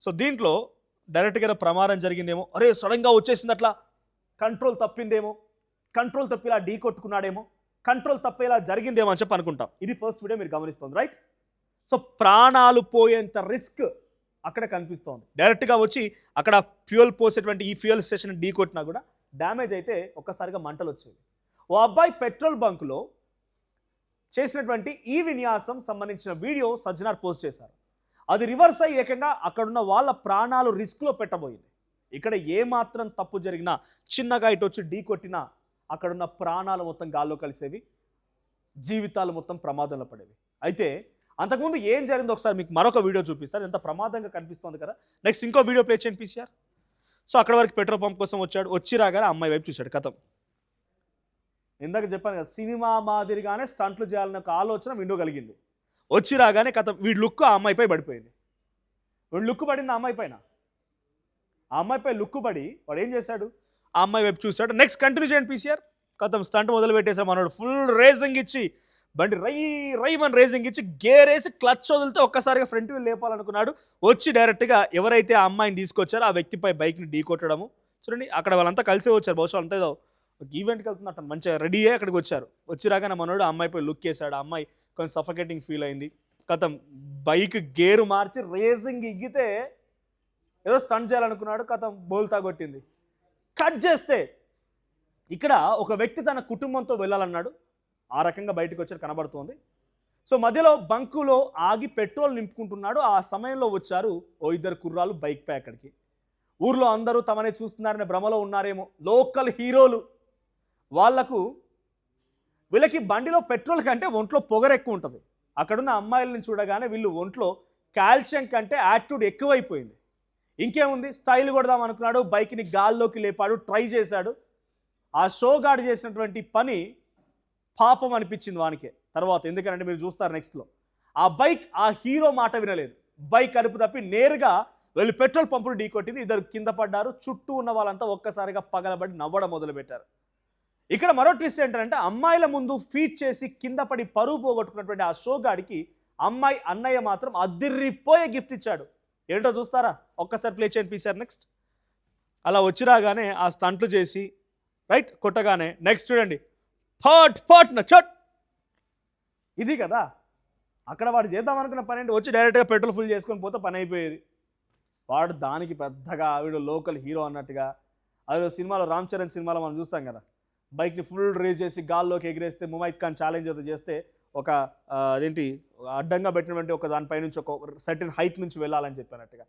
So దీంట్లో డైరెక్ట్గా ప్రమాదం జరిగిందేమో, అరే సడన్గా వచ్చేసింది అట్లా, కంట్రోల్ తప్పిందేమో, కంట్రోల్ తప్పి ఇలా ఢీ కొట్టుకున్నాడేమో, కంట్రోల్ తప్పేలా జరిగిందేమో అని చెప్పి అనుకుంటాం. ఇది ఫస్ట్ వీడియో మీరు గమనిస్తుంది, రైట్? సో ప్రాణాలు పోయేంత రిస్క్ అక్కడ కనిపిస్తోంది. డైరెక్ట్గా వచ్చి అక్కడ ఫ్యూయల్ పోసేటువంటి ఈ ఫ్యూయల్ స్టేషన్ ఢీ కొట్టినా కూడా డ్యామేజ్ అయితే ఒక్కసారిగా మంటలు వచ్చేవి. ఓ అబ్బాయి పెట్రోల్ బంకులో చేసినటువంటి ఈ విన్యాసం సంబంధించిన వీడియో సజ్జనార్ పోస్ట్ చేశారు. అది రివర్స్ అయ్యి ఏకంగా అక్కడున్న వాళ్ళ ప్రాణాలు రిస్క్లో పెట్టబోయింది. ఇక్కడ ఏమాత్రం తప్పు జరిగినా, చిన్నగా ఇటు వచ్చి ఢీ కొట్టినా అక్కడున్న ప్రాణాలు మొత్తం గాల్లో కలిసేవి, జీవితాలు మొత్తం ప్రమాదంలో పడేవి. అయితే అంతకుముందు ఏం జరిగిందో ఒకసారి మీకు మరొక వీడియో చూపిస్తారు. ఎంత ప్రమాదంగా కనిపిస్తోంది కదా. నెక్స్ట్ ఇంకో వీడియో ప్లే చేయండి పీసీఆర్. సో అక్కడ వరకు పెట్రోల్ పంప్ కోసం వచ్చాడు, వచ్చి రాగానే అమ్మాయి వైపు చూశాడు, కథం. ఇందాక చెప్పాను కదా, సినిమా మాదిరిగానే స్టంట్లు చేయాలన్న ఒక ఆలోచన విండో కలిగింది. వచ్చి రాగానే కథం, వీడి లుక్ ఆ అమ్మాయిపై పడిపోయింది. వీడు లుక్ పడింది ఆ అమ్మాయి పైన. ఆ అమ్మాయిపై లుక్ పడి వాడు ఏం చేశాడు, ఆ అమ్మాయి వైపు చూశాడు. నెక్స్ట్ కంటిన్యూ చేయండి పీసీఆర్. కథం, స్టంట్ మొదలు పెట్టేసాం అన్నాడు. ఫుల్ రేసింగ్ ఇచ్చి బండి రై మన రేసింగ్ ఇచ్చి గేర్ వేసి క్లచ్ వదిలితే ఒక్కసారిగా ఫ్రంట్ వీల్ లేపాలనుకున్నాడు. వచ్చి డైరెక్ట్గా ఎవరైతే ఆ అమ్మాయిని తీసుకొచ్చారో ఆ వ్యక్తిపై బైక్ని ఢీ కొట్టడము. చూడండి, అక్కడ వాళ్ళంతా కలిసే వచ్చారు. బహుశా అంతా ఏదో ఒక ఈవెంట్కి వెళ్తున్నట్టు మంచిగా రెడీ అయ్యి అక్కడికి వచ్చారు. వచ్చి రాగానే మనోడు ఆ అమ్మాయిపై లుక్ వేసాడు. ఆ అమ్మాయి కొంచెం సఫకేటింగ్ ఫీల్ అయింది. కథం, బైక్ గేరు మార్చి రేసింగ్ ఇగ్గితే ఏదో స్టంట్ చేయాలనుకున్నాడు. కథం, బోల్తా కొట్టింది. కట్ చేస్తే ఇక్కడ ఒక వ్యక్తి తన కుటుంబంతో వెళ్ళాలన్నాడు. ఆ రకంగా బయటకు వచ్చాడు, కనబడుతోంది. సో మధ్యలో బంకులో ఆగి పెట్రోల్ నింపుకుంటున్నాడు. ఆ సమయంలో వచ్చారు ఓ ఇద్దరు కుర్రాలు బైక్పై. అక్కడికి ఊర్లో అందరూ తమనే చూస్తున్నారనే భ్రమలో ఉన్నారేమో, లోకల్ హీరోలు. వీళ్ళకి బండిలో పెట్రోల్ కంటే ఒంట్లో పొగరు ఎక్కువ ఉంటుంది. అక్కడున్న అమ్మాయిలను చూడగానే వీళ్ళు ఒంట్లో కాల్షియం కంటే యాటిట్యూడ్ ఎక్కువైపోయింది. ఇంకేముంది, స్టైల్ కొడదాం అనుకున్నాడు, బైక్ని గాల్లోకి లేపాడు, ట్రై చేశాడు. ఆ షోగాడు చేసినటువంటి పని పాపం అనిపించింది వానికే తర్వాత. ఎందుకంటే మీరు చూస్తారు నెక్స్ట్లో, ఆ బైక్ ఆ హీరో మాట వినలేదు. బైక్ అదుపు తప్పి నేరుగా వెళ్ళి పెట్రోల్ పంపులు ఢీ కొట్టింది. ఇద్దరు కింద పడ్డారు. చుట్టూ ఉన్న వాళ్ళంతా ఒక్కసారిగా పగలబడి నవ్వడం మొదలుపెట్టారు. ఇక్కడ మరో ట్విస్ట్ ఏంటంటే, అమ్మాయిల ముందు ఫీట్ చేసి కింద పడి పరువు పోగొట్టుకున్నటువంటి ఆ షోగాడికి అమ్మాయి అన్నయ్య మాత్రం అదిరిపోయే గిఫ్ట్ ఇచ్చాడు. ఏంటో చూస్తారా? ఒక్కసారి ప్లే చేయండి పీసీఆర్. నెక్స్ట్ అలా వచ్చి రాగానే ఆ స్టంట్లు చేసి రైట్ కొట్టగానే నెక్స్ట్ చూడండి, ఫట్ చట్. ఇది కదా అక్కడ వాడు చేద్దాం అనుకున్న పని ఏంటి, వచ్చి డైరెక్ట్గా పెట్రోల్ ఫుల్ చేసుకొని పోతే పని అయిపోయేది. వాడు దానికి పెద్దగా వీడు లోకల్ హీరో అన్నట్టుగా, అదే సినిమాలో రామ్ చరణ్ సినిమాలో మనం చూస్తాం కదా, బైక్ని ఫుల్ రేజ్ చేసి గాల్లోకి ఎగిరేస్తే ముమైత్ ఖాన్ ఛాలెంజ్ ఏదో చేస్తే ఒక అదేంటి అడ్డంగా పెట్టినటువంటి ఒక దానిపై నుంచి ఒక సర్టెన్ హైట్ నుంచి వెళ్ళాలని చెప్పినట్టుగా